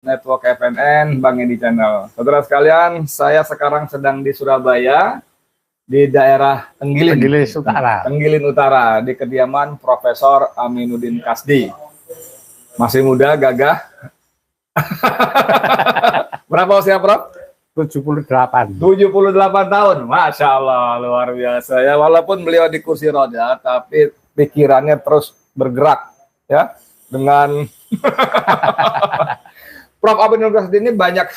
Network FNN, Bang Edi Channel. Saudara sekalian, saya sekarang sedang di Surabaya, di daerah Tenggilin Utara, di kediaman Profesor Aminuddin Kasdi. Masih muda, gagah. Berapa usia, Prof? 78 tahun. Masya Allah, luar biasa ya. Walaupun beliau di kursi roda, tapi pikirannya terus bergerak ya dengan Prof. Aminuddin Kasdi ini banyak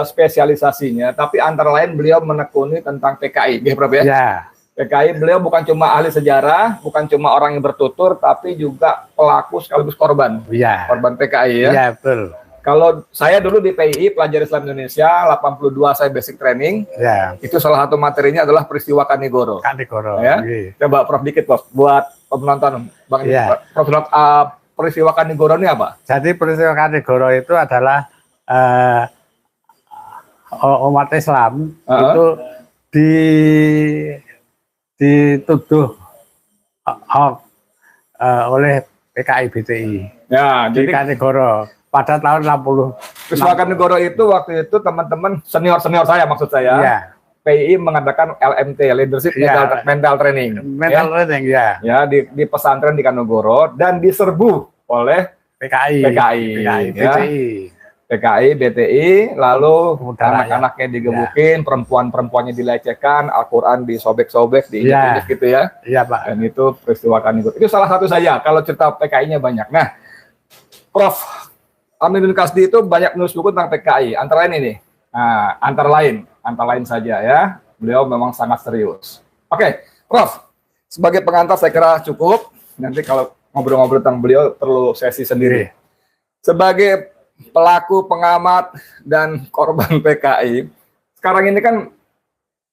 spesialisasinya, tapi antara lain beliau menekuni tentang PKI, ya Prof ya? Ya. PKI, beliau bukan cuma ahli sejarah, bukan cuma orang yang bertutur, tapi juga pelaku sekaligus korban. Ya. Korban PKI ya. Ya, betul. Kalau saya dulu di PII, Pelajar Islam Indonesia, 82 saya basic training. Ya. Itu salah satu materinya adalah peristiwa Kanigoro. Ya. Coba Prof dikit, Prof, buat penonton, Bang. Ya. Prof, peristiwa Kanigoro ini apa? Jadi peristiwa Kanigoro itu adalah umat Islam itu dituduh oleh PKI BTI. Ya, di Kanigoro pada tahun 60. Peristiwa Kanigoro itu waktu itu teman-teman senior saya, maksud saya. Ya. PII mengadakan LMT, Leadership Mental Training. Training, ya. Ya, di pesantren di Kanigoro dan diserbu oleh PKI, BTI, lalu anak-anaknya digebukin, perempuan-perempuannya dilecehkan, Al-Quran disobek-sobek, diinjek-injek gitu ya. Iya, Pak. Dan itu peristiwa Kanigoro. Itu salah satu saja, kalau cerita PKI-nya banyak. Nah, Prof. Aminuddin Kasdi itu banyak menulis buku tentang PKI, antara lain ini. Nah, antara lain saja ya. Beliau memang sangat serius. Oke, Prof. Sebagai pengantar saya kira cukup. Nanti kalau ngobrol-ngobrol tentang beliau perlu sesi sendiri. Sebagai pelaku, pengamat, dan korban PKI, sekarang ini kan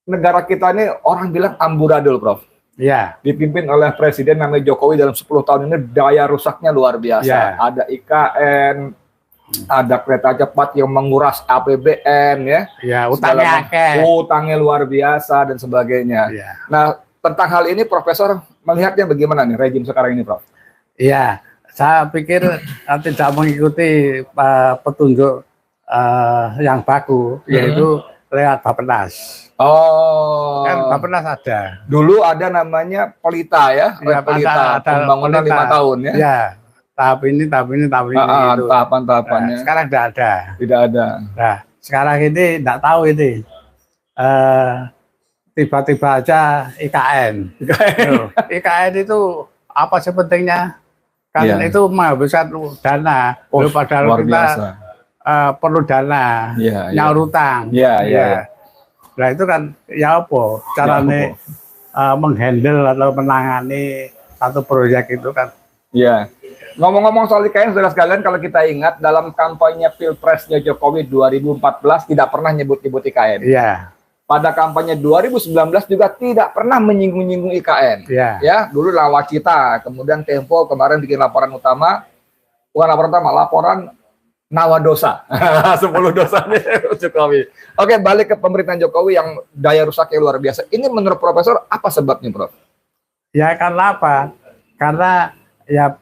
negara kita ini orang bilang amburadul, Prof. Ya. Dipimpin oleh Presiden namanya Jokowi dalam 10 tahun ini daya rusaknya luar biasa. Ya. Ada IKN, ada kereta cepat yang menguras APBN ya. Ya, utangnya luar biasa dan sebagainya. Ya. Nah, tentang hal ini Profesor melihatnya bagaimana nih rejim sekarang ini, Prof? Iya, saya pikir tidak mengikuti petunjuk yang baku, yaitu lewat Bappenas. Oh, kan Bappenas ada. Dulu ada namanya Pelita ya, Pelita, pembangunan 5 tahun ya. Ya, tahap ini. Tahapan-tahapannya. Nah, sekarang tidak ada. Tidak ada. Nah, sekarang ini tidak tahu ini. Tiba-tiba aja IKN. IKN itu apa sih pentingnya? Kan itu menghabiskan dana. Padahal kita perlu dana, nyaur utang. Nah itu kan ya apa caranya menghandle atau menangani satu proyek itu kan. Iya. Ngomong-ngomong soal IKN, saudara sekalian, kalau kita ingat dalam kampanye Pilpresnya Jokowi 2014 tidak pernah nyebut-nyebut IKN. Iya. Pada kampanye 2019 juga tidak pernah menyinggung-nyinggung IKN. Ya, dulu Nawacita, kemudian Tempo kemarin bikin laporan Nawadosa. 10 dosanya Jokowi. Oke, balik ke pemerintahan Jokowi yang daya rusaknya luar biasa. Ini menurut Profesor apa sebabnya, Prof? Ya karena apa? Karena ya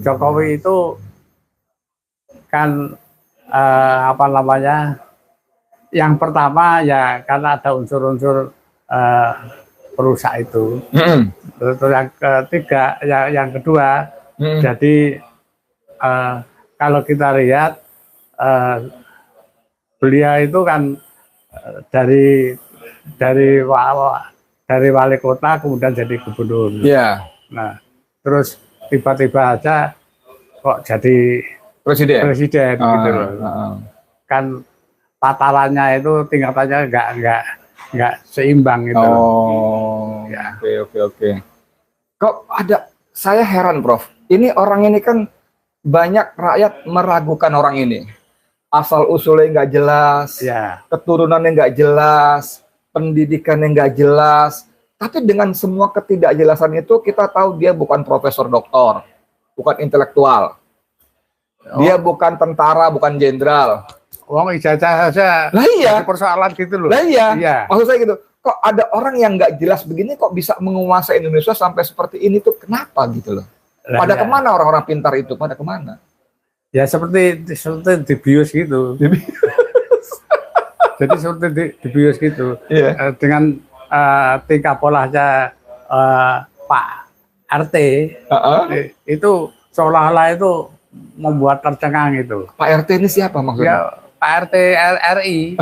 Jokowi itu kan yang pertama ya karena ada unsur-unsur perusak itu. Terus yang ketiga, yang kedua, jadi kalau kita lihat beliau itu kan dari wali kota kemudian jadi gubernur. Iya. Nah, terus tiba-tiba aja kok jadi presiden gitu loh. Kan tatarannya itu tingkatannya nggak seimbang gitu. Ya. Oke. Kok ada, saya heran, Prof. Ini orang ini kan banyak rakyat meragukan orang ini. Asal usulnya nggak jelas, keturunannya nggak jelas, pendidikannya nggak jelas. Tapi dengan semua ketidakjelasan itu kita tahu dia bukan profesor doktor, bukan intelektual. Dia bukan tentara, bukan jenderal. Ijazah saja. Lah iya. Persoalan gitu loh. Lah iya. Maksud saya gitu. Kok ada orang yang nggak jelas begini kok bisa menguasai Indonesia sampai seperti ini tuh kenapa gitu loh? Pada kemana orang-orang pintar itu? Pada kemana? Ya seperti di bios gitu. Jadi seperti di bios gitu. Iya. Dengan tingkah polanya Pak RT itu seolah-olah itu membuat tercengang itu. Pak RT ini siapa maksudnya? Ya Pak RT RI.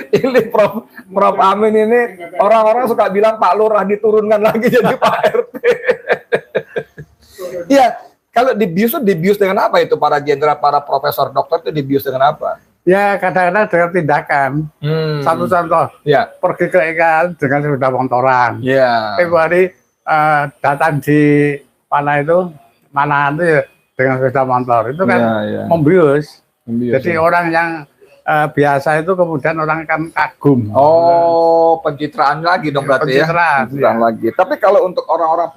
Ini Prof Amin ini orang-orang suka bilang Pak Lurah diturunkan lagi jadi Pak RT. Iya, kalau dibius dengan apa itu para jenderal, para profesor dokter itu dibius dengan apa? Ya kadang-kadang dengan tindakan. Satu contoh, ya, pergi ke ikan dengan sepeda motoran. Ya. Februari datang di mana itu ya, dengan sepeda motor itu kan membius. Jadi orang yang biasa itu kemudian orang kan kagum. Oh, pencitraan lagi dong berarti pencitraan lagi. Tapi kalau untuk orang-orang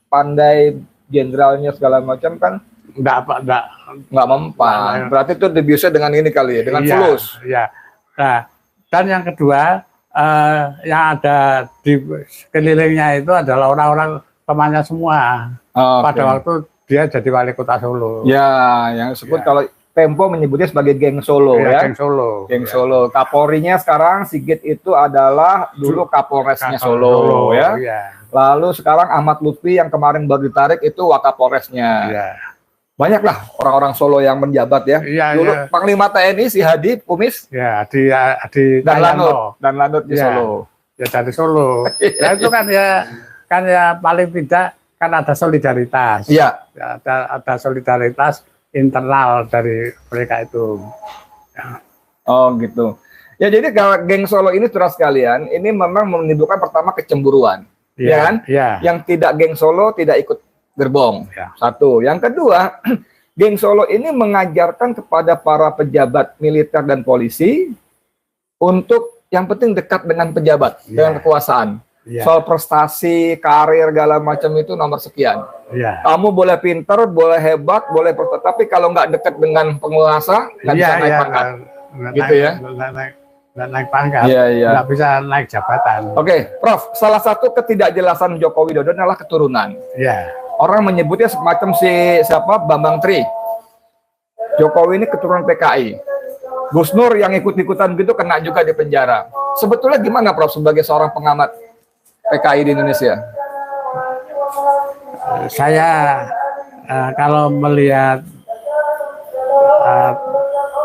pandai jenderalnya segala macam kan nggak mempan. Berarti itu debiusnya dengan ini kali ya, dengan fulus. Iya. Nah, dan yang kedua yang ada di sekelilingnya itu adalah orang-orang temannya semua. Pada waktu dia jadi wali kota Solo. Ya, yang disebut kalau Tempo menyebutnya sebagai geng Solo ya. Geng Solo. Geng Solo. Kapolrinya sekarang Sigit itu adalah dulu Kapolresnya Solo ya. Lalu sekarang Ahmad Lutfi yang kemarin baru ditarik itu Wakapolresnya. Banyaklah orang-orang Solo yang menjabat ya. Dulu Panglima TNI si Hadi Kumis. Ya, Hadi dan Lanut di Solo. Ya dari Solo. Ya itu kan ya paling tidak kan ada solidaritas. Iya. Ada solidaritas internal dari mereka itu. Ya. Oh gitu. Ya jadi geng Solo ini saudara sekalian, ini memang menimbulkan pertama kecemburuan. Ya kan? Yang tidak geng Solo tidak ikut gerbong. Satu. Yang kedua, geng Solo ini mengajarkan kepada para pejabat militer dan polisi untuk yang penting dekat dengan pejabat, dengan kekuasaan. Soal prestasi, karir, segala macam itu nomor sekian. Kamu boleh pinter, boleh hebat, boleh tapi kalau nggak dekat dengan penguasa, nggak bisa naik pangkat. Gitu ya? Nggak naik pangkat, nggak bisa naik jabatan. Oke, Prof. Salah satu ketidakjelasan Joko Widodo adalah keturunan. Orang menyebutnya semacam siapa Bambang Tri. Jokowi ini keturunan PKI. Gus Nur yang ikut-ikutan gitu kena juga di penjara. Sebetulnya gimana, Prof, sebagai seorang pengamat PKI di Indonesia? Saya kalau melihat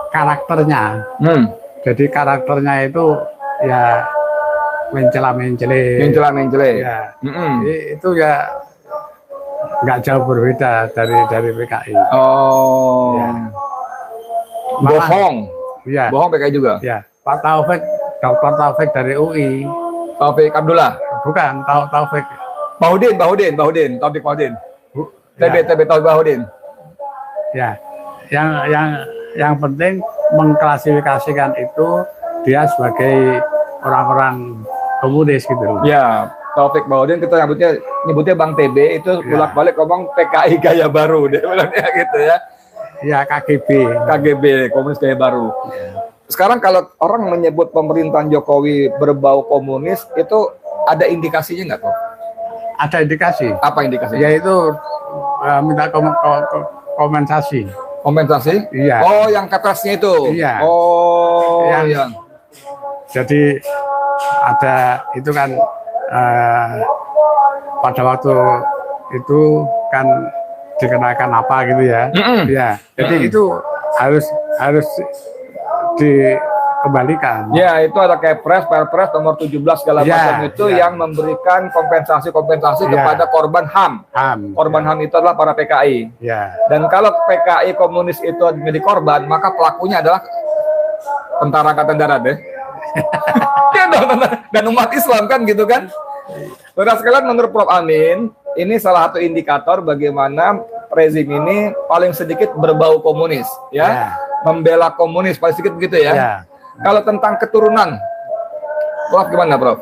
karakternya, jadi karakternya itu ya mencela-mencele. Ya. Itu ya nggak jauh berbeda dari PKI. Oh. Bohong. Bohong PKI juga. Pak Taufik, Dr. Taufik dari UI. Taufik Abdullah. Bukan, Taufik. Taufik Baudin. TB Taufik Baudin. Ya, yang penting mengklasifikasikan itu dia sebagai orang-orang komunis gitu loh. Ya, Taufik Baudin kita nyebutnya Bang TB itu bolak-balik ngomong PKI gaya baru dia bilangnya gitu ya. Ya, KGB, komunis gaya baru. Sekarang kalau orang menyebut pemerintahan Jokowi berbau komunis itu ada indikasinya nggak, Prof? Ada indikasi. Apa indikasinya? Yaitu minta kompensasi. Kompensasi? Iya. Oh, yang kertasnya itu? Iya. Oh, iya. Jadi ada itu kan pada waktu itu kan dikenakan apa gitu ya. Ya. Jadi itu harus dikembalikan. Ya, itu ada Kepres, Perpres nomor 17 segala macam itu yang memberikan kompensasi kepada korban HAM. Korban HAM itu adalah para PKI. Dan kalau PKI komunis itu menjadi korban, maka pelakunya adalah tentara angkatan darat ya. Dan umat Islam kan gitu kan. Saudara sekalian, menurut Prof Amin, ini salah satu indikator bagaimana rezim ini paling sedikit berbau komunis ya. Membela komunis paling sedikit begitu ya. Kalau tentang keturunan, Prof gimana, Prof?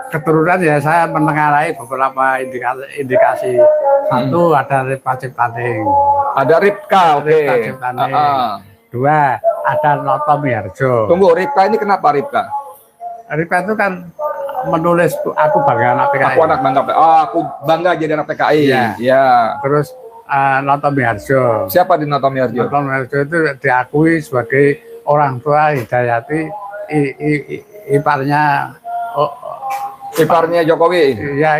Keturunan ya saya menengarai beberapa indikasi. Satu ada Ripka Ciptaning. Ada Ripka, oke. Dua ada Noto Miharjo. Tunggu, Ripka ini kenapa Ripka? Ripka itu kan menulis aku bangga anak PKI. Aku anak bangga PKI. Oh, aku bangga jadi anak PKI. Ya. Ya. Terus Noto Miharjo. Siapa di Noto Miharjo? Noto Miharjo itu diakui sebagai orang tua Hidayati, iparnya iparnya Jokowi. Ya,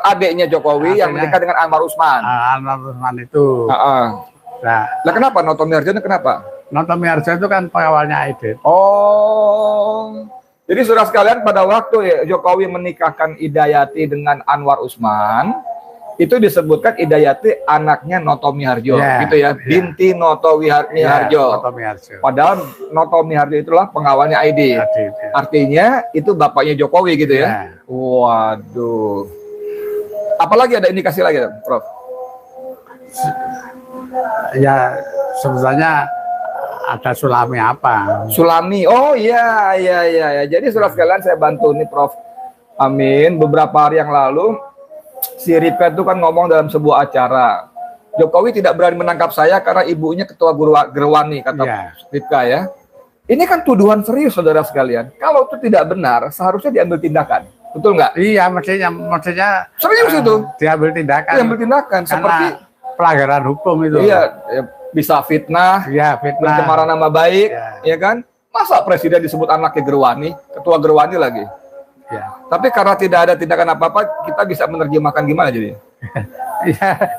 adiknya Jokowi yang menikah dengan Anwar Usman. Anwar Usman itu. Nah, kenapa Noto Miharjo ini kenapa? Noto Miharjo itu kan pengawalnya Aidit. Oh. Jadi saudara sekalian, pada waktu Jokowi menikahkan Hidayati dengan Anwar Usman, itu disebutkan Hidayati anaknya Noto Miharjo, gitu ya, binti Noto Miharjo. Noto Miharjo. Padahal Noto Miharjo itulah pengawalnya Aidit. Artinya itu bapaknya Jokowi gitu ya. Waduh. Apalagi ada indikasi lagi, Prof? Ya sebetulnya ada Sulami apa? Sulami, oh iya. Jadi saudara sekalian, saya bantu nih Prof Amin. Beberapa hari yang lalu, si Ripka itu kan ngomong dalam sebuah acara, Jokowi tidak berani menangkap saya karena ibunya ketua Gerwani, kata Ripka ya. Ini kan tuduhan serius saudara sekalian. Kalau itu tidak benar, seharusnya diambil tindakan. Betul nggak? Iya, maksudnya serius itu. Diambil tindakan. Diambil tindakan, seperti pelanggaran hukum itu. Iya, bisa fitnah, pencemaran nama baik, ya kan? Masa presiden disebut anaknya Gerwani, ketua Gerwani lagi? Ya. Tapi karena tidak ada tindakan apa-apa, kita bisa menerjemahkan gimana jadi?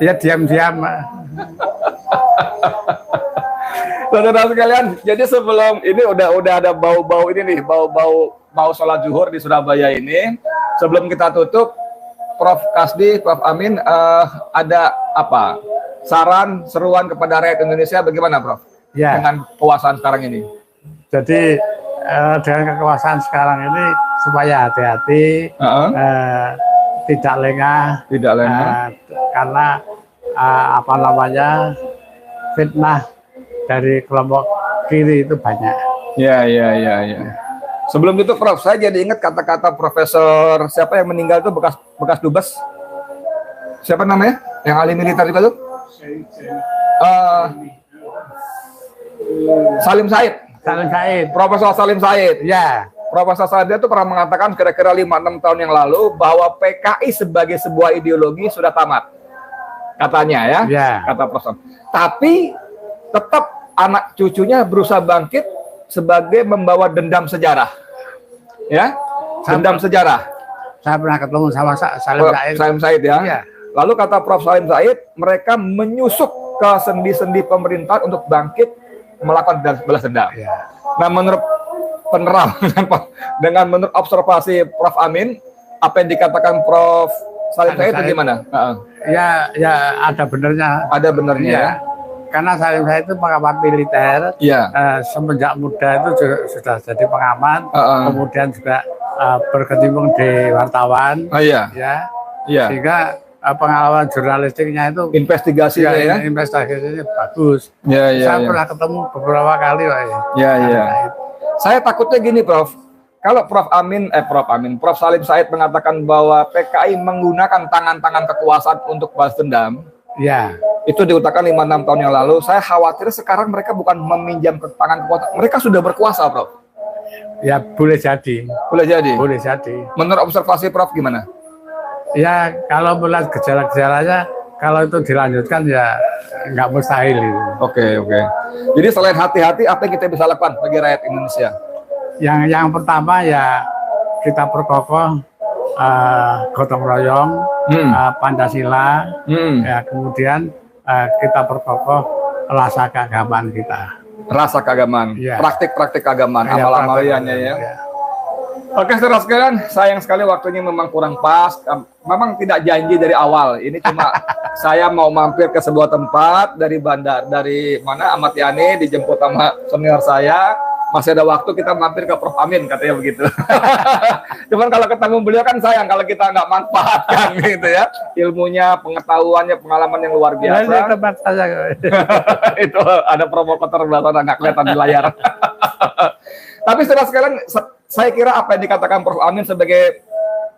ya diam-diam. Saudara sekalian, jadi sebelum ini udah ada bau-bau ini nih, bau sholat zuhur di Surabaya ini. Sebelum kita tutup, Prof Kasdi, Prof Amin, ada apa? Saran, seruan kepada rakyat Indonesia bagaimana, Prof? Ya. Dengan kekuasaan sekarang ini. Jadi dengan kekuasaan sekarang ini supaya hati-hati, tidak lengah, karena apa namanya fitnah dari kelompok kiri itu banyak. Ya. Sebelum itu, Prof, saya jadi ingat kata-kata Profesor siapa yang meninggal itu bekas dubes. Siapa namanya? Yang ahli militer itu? Salim Said. Profesor Salim Said. Ya. Profesor Said itu pernah mengatakan kira-kira 5-6 tahun yang lalu bahwa PKI sebagai sebuah ideologi sudah tamat. Katanya ya. Kata Profesor. Tapi tetap anak cucunya berusaha bangkit sebagai membawa dendam sejarah. Ya. Dendam sejarah. Saya pernah ketemu sama Salim Said ya. Lalu kata Prof Salim Said, mereka menyusup ke sendi-sendi pemerintah untuk bangkit melakukan balas dendam. Nah, menurut menurut observasi Prof Amin, apa yang dikatakan Prof Salim Said itu gimana? Ya ada benernya. Ada benernya ya. Karena Salim Said itu pengamat militer. Semenjak muda itu sudah jadi pengamat, kemudian juga berkecimpung di wartawan. Sehingga pengalaman jurnalistiknya itu investigasinya bagus. Saya pernah ketemu beberapa kali, Pak. Saya takutnya gini, Prof. Kalau Prof Salim Said mengatakan bahwa PKI menggunakan tangan-tangan kekuasaan untuk balas dendam. Itu diutakkan 5-6 tahun yang lalu. Saya khawatir sekarang mereka bukan meminjam ke tangan kekuasaan, mereka sudah berkuasa, Prof. Ya, boleh jadi. Menurut observasi Prof gimana? Ya, kalau melihat gejala-gejalanya, kalau itu dilanjutkan ya nggak mustahil itu. Oke. Jadi selain hati-hati, apa yang kita bisa lakukan bagi rakyat Indonesia? Yang pertama ya kita perkokoh gotong royong, Pancasila, ya kemudian kita perkokoh rasa keagamaan kita. Rasa keagamaan, praktik-praktik keagamaan, amal-amalnya ya. Oke, saudara sekalian, sayang sekali waktunya memang kurang pas. Memang tidak janji dari awal. Ini cuma saya mau mampir ke sebuah tempat dari Ahmad Yani, dijemput sama senior saya. Masih ada waktu kita mampir ke Prof Amin, katanya begitu. Cuman kalau ketemu beliau kan sayang kalau kita nggak manfaatkan gitu ya. Ilmunya, pengetahuannya, pengalaman yang luar biasa. Tempat saya. Itu ada provokator belakang nggak kelihatan di layar. Tapi saudara sekalian, saya kira apa yang dikatakan Prof Amin sebagai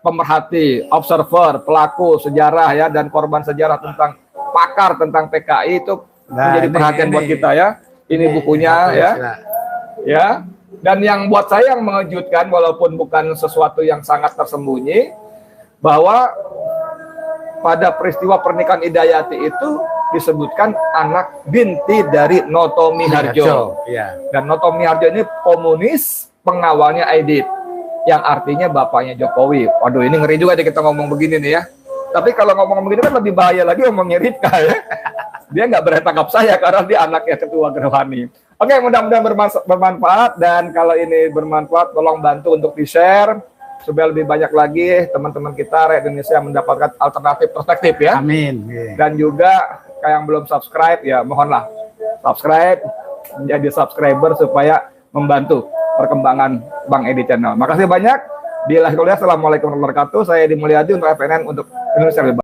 pemerhati, observer, pelaku sejarah ya, dan korban sejarah tentang pakar tentang PKI itu menjadi perhatian buat kita ya. Ini bukunya ya. Dan yang buat saya yang mengejutkan, walaupun bukan sesuatu yang sangat tersembunyi, bahwa pada peristiwa pernikahan Hidayati itu disebutkan anak binti dari Noto Miharjo. Iya. Dan Noto Miharjo ini komunis, pengawalnya Aidit, yang artinya bapaknya Jokowi. Waduh, ini ngeri juga nih kita ngomong begini nih ya. Tapi kalau ngomong begini kan lebih bahaya lagi ngomongnya Ripka ya. Dia nggak berani tangkap saya karena dia anaknya ketua Gerhani. Oke, mudah-mudahan bermanfaat, dan kalau ini bermanfaat tolong bantu untuk di-share supaya lebih banyak lagi teman-teman kita rakyat Indonesia mendapatkan alternatif perspektif ya. Amin. Dan juga yang belum subscribe ya mohonlah subscribe, menjadi subscriber supaya membantu perkembangan Bang Edi Channel. Makasih banyak. Assalamualaikum warahmatullahi wabarakatuh. Saya Edi Mulyadi untuk FNN untuk Indonesia Lebih Baik.